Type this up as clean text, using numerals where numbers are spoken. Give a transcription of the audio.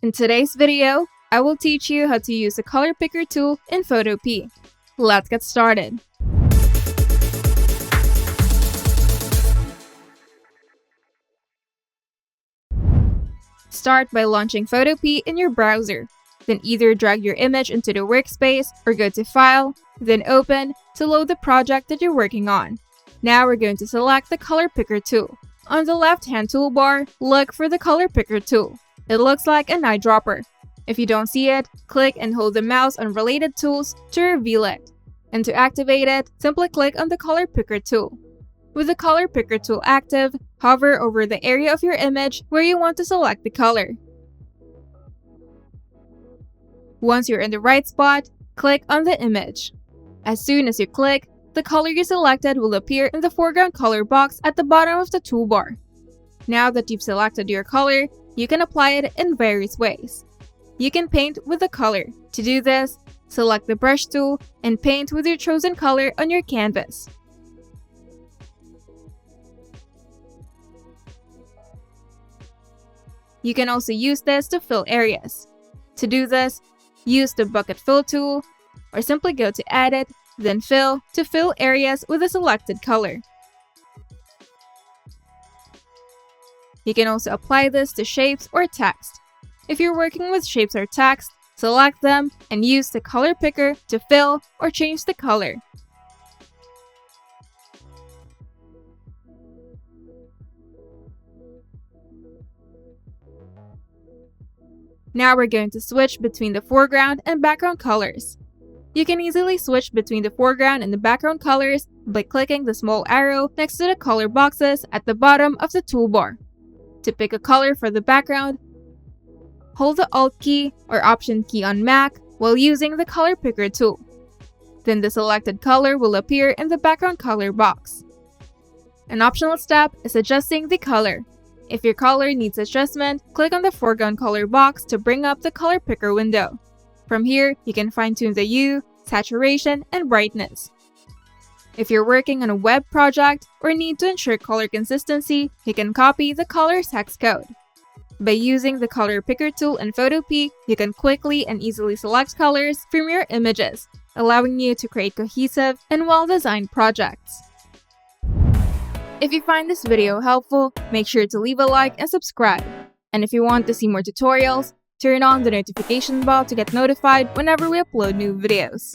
In today's video, I will teach you how to use the color picker tool in Photopea. Let's get started. Start by launching Photopea in your browser. Then either drag your image into the workspace or go to File, then Open to load the project that you're working on. Now we're going to select the color picker tool. On the left-hand toolbar, look for the color picker tool. It looks like an eyedropper. If you don't see it, click and hold the mouse on related tools to reveal it. And to activate it, simply click on the color picker tool. With the color picker tool active, hover over the area of your image where you want to select the color. Once you're in the right spot, click on the image. As soon as you click, the color you selected will appear in the foreground color box at the bottom of the toolbar. Now that you've selected your color, you can apply it in various ways. You can paint with the color. To do this, select the brush tool and paint with your chosen color on your canvas. You can also use this to fill areas. To do this, use the bucket fill tool or simply go to Edit, then Fill to fill areas with a selected color. You can also apply this to shapes or text. If you're working with shapes or text, select them and use the color picker to fill or change the color. Now we're going to switch between the foreground and background colors. You can easily switch between the foreground and the background colors by clicking the small arrow next to the color boxes at the bottom of the toolbar. To pick a color for the background, hold the Alt key or Option key on Mac while using the color picker tool. Then the selected color will appear in the background color box. An optional step is adjusting the color. If your color needs adjustment, click on the foreground color box to bring up the color picker window. From here, you can fine-tune the hue, saturation, and brightness. If you're working on a web project or need to ensure color consistency, you can copy the color's hex code. By using the color picker tool in Photopea, you can quickly and easily select colors from your images, allowing you to create cohesive and well-designed projects. If you find this video helpful, make sure to leave a like and subscribe. And if you want to see more tutorials, turn on the notification bell to get notified whenever we upload new videos.